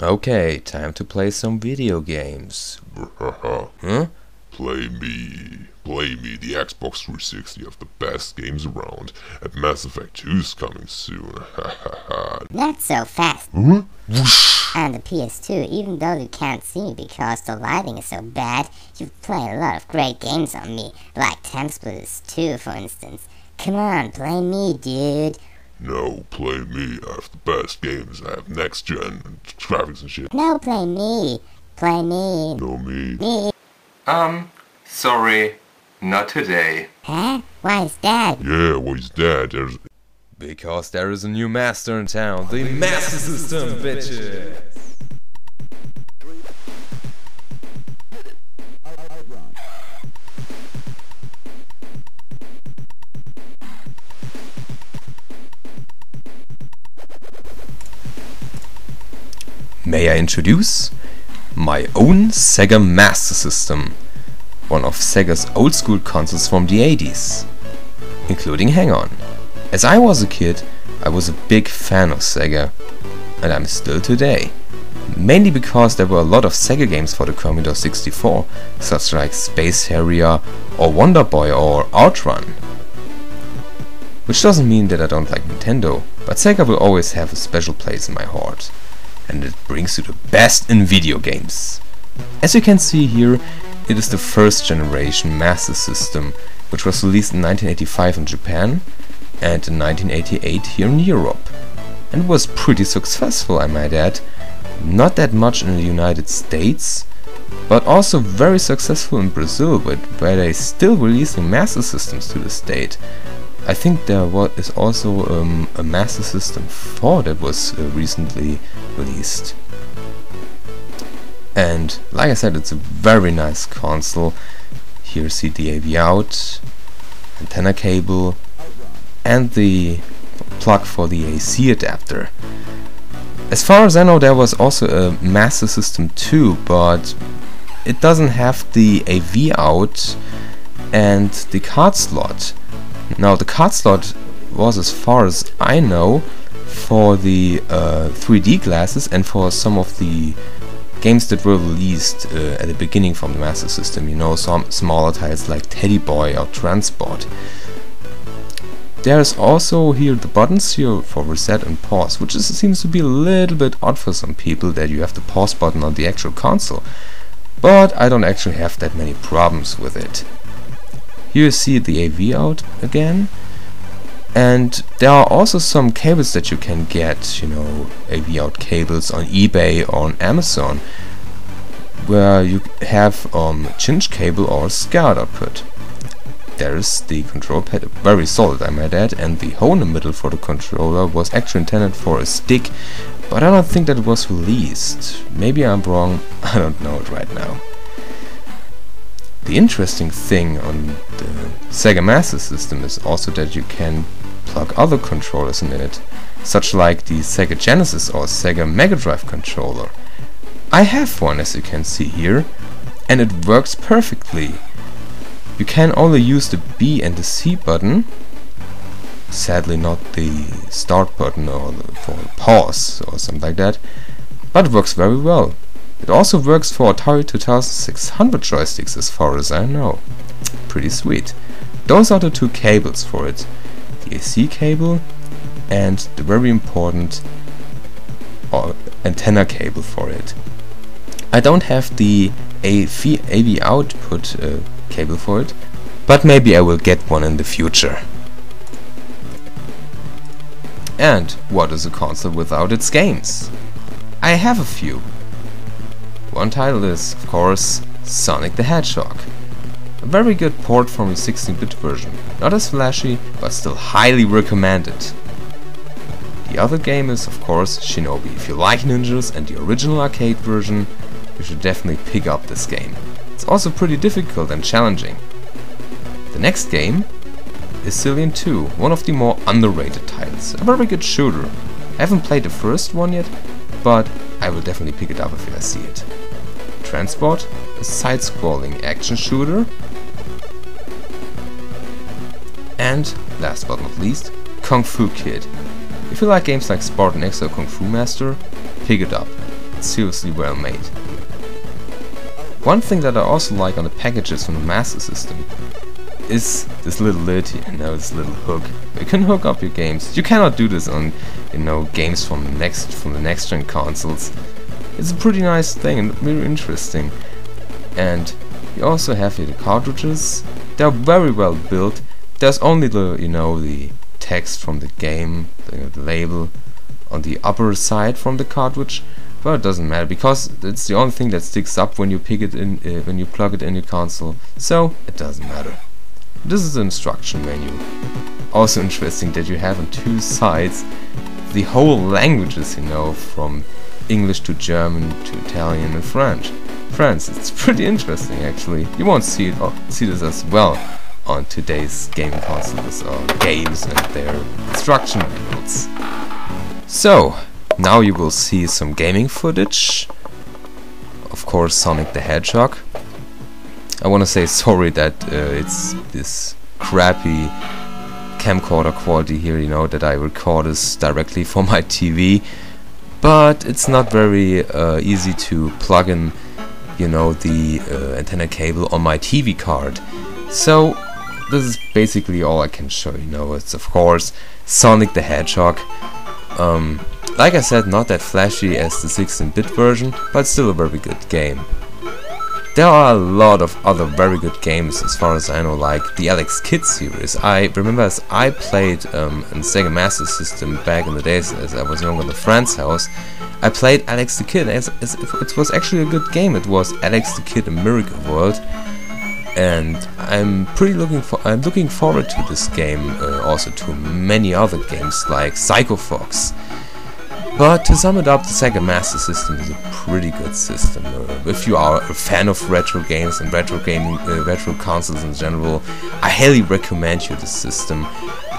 Okay, time to play some video games. Huh? Play me. Play me. The Xbox 360 have the best games around. And Mass Effect 2 is coming soon. Not so fast. Huh? On the PS2, even though you can't see me because the lighting is so bad, you've played a lot of great games on me, like Time Splitters 2 for instance. Come on, play me, dude. No, play me. I have the best games. I have next gen and graphics and shit. No, play me. Play me. No me. Me. Sorry, not today. Huh? Why is that? Yeah, what is that? There's... Because there is a new master in town, the Master System, bitches! May I introduce my own Sega Master System, one of Sega's old school consoles from the 80s, including Hang-On. As I was a kid, I was a big fan of Sega, and I'm still today. Mainly because there were a lot of Sega games for the Commodore 64, such like Space Harrier or Wonder Boy or Outrun. Which doesn't mean that I don't like Nintendo, but Sega will always have a special place in my heart. And it brings you the best in video games. As you can see here, it is the first generation Master System, which was released in 1985 in Japan and in 1988 here in Europe. And was pretty successful, I might add. Not that much in the United States, but also very successful in Brazil, where they still releasing Master Systems to this date. I think there is also a Master System 4 that was recently released. And like I said, it's a very nice console. Here you see the AV out, antenna cable, and the plug for the AC adapter. As far as I know, there was also a Master System 2, but it doesn't have the AV out and the card slot. Now the card slot was, as far as I know, for the 3D glasses and for some of the games that were released at the beginning from the Master System, you know, some smaller titles like Teddy Boy or Transport. There's also here the buttons here for reset and pause, which seems to be a little bit odd for some people that you have the pause button on the actual console, but I don't actually have that many problems with it. Here you see the AV out again, and there are also some cables that you can get, you know, AV out cables on eBay or on Amazon, where you have cinch cable or SCART output. There's the control pad, very solid I might add, and the hole in the middle for the controller was actually intended for a stick, but I don't think that it was released. Maybe I'm wrong, I don't know it right now. The interesting thing on the Sega Master System is also that you can plug other controllers in it, such like the Sega Genesis or Sega Mega Drive controller. I have one, as you can see here, and it works perfectly. You can only use the B and the C button, sadly not the start button or for pause or something like that, but it works very well. It also works for Atari 2600 joysticks, as far as I know. Pretty sweet. Those are the two cables for it. The AC cable and the very important antenna cable for it. I don't have the AV output cable for it, but maybe I will get one in the future. And what is a console without its games? I have a few. One title is, of course, Sonic the Hedgehog. A very good port from the 16-bit version. Not as flashy, but still highly recommended. The other game is, of course, Shinobi. If you like ninjas and the original arcade version, you should definitely pick up this game. It's also pretty difficult and challenging. The next game is Cillian 2, one of the more underrated titles. A very good shooter. I haven't played the first one yet, but I will definitely pick it up if I see it. Transport, a side-scrolling action shooter. And, last but not least, Kung Fu Kid. If you like games like Spartan X or Kung Fu Master, pick it up. It's seriously well made. One thing that I also like on the packages from the Master System is this little lid here, this little hook. You can hook up your games. You cannot do this on, games from the next gen consoles. It's a pretty nice thing and very interesting. And you also have here the cartridges. They're very well built. There's only the text from the game, the label on the upper side from the cartridge, but it doesn't matter because it's the only thing that sticks up when you pick it in, when you plug it in your console. So it doesn't matter. This is the instruction menu. Also interesting that you have on two sides the whole languages, from English to German to Italian and French. It's pretty interesting actually. You won't see this as well on today's gaming consoles or games and their instruction manuals. So, now you will see some gaming footage. Of course, Sonic the Hedgehog. I want to say sorry that it's this crappy camcorder quality here, that I record this directly from my TV, but it's not very easy to plug in, the antenna cable on my TV card. So this is basically all I can show you. It's of course Sonic the Hedgehog. Like I said, not that flashy as the 16-bit version, but still a very good game. There are a lot of other very good games as far as I know, like the Alex Kidd series. I remember as I played in Sega Master System back in the days as I was young at a friend's house. I played Alex the Kid as it was actually a good game. It was Alex the Kid: A Miracle World, and I'm looking forward to this game. Also to many other games like Psycho Fox. But to sum it up, the Sega Master System is a pretty good system. If you are a fan of retro games and retro consoles in general, I highly recommend you this system.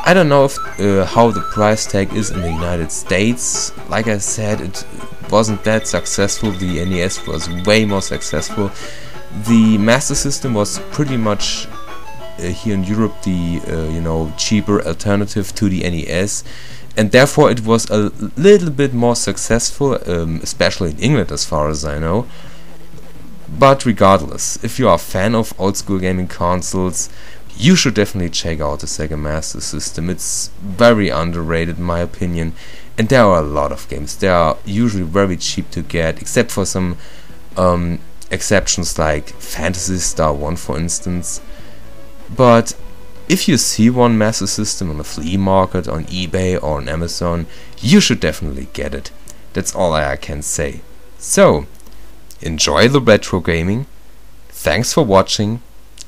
I don't know if how the price tag is in the United States. Like I said, it wasn't that successful. The NES was way more successful. The Master System was pretty much here in Europe the cheaper alternative to the NES. And therefore it was a little bit more successful, especially in England as far as I know. But regardless, if you are a fan of old school gaming consoles, you should definitely check out the Sega Master System. It's very underrated in my opinion, and there are a lot of games. They are usually very cheap to get, except for some exceptions like Phantasy Star 1 for instance. But if you see one Master System on the flea market, on eBay or on Amazon, you should definitely get it. That's all I can say. So, enjoy the retro gaming, thanks for watching,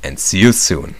and see you soon.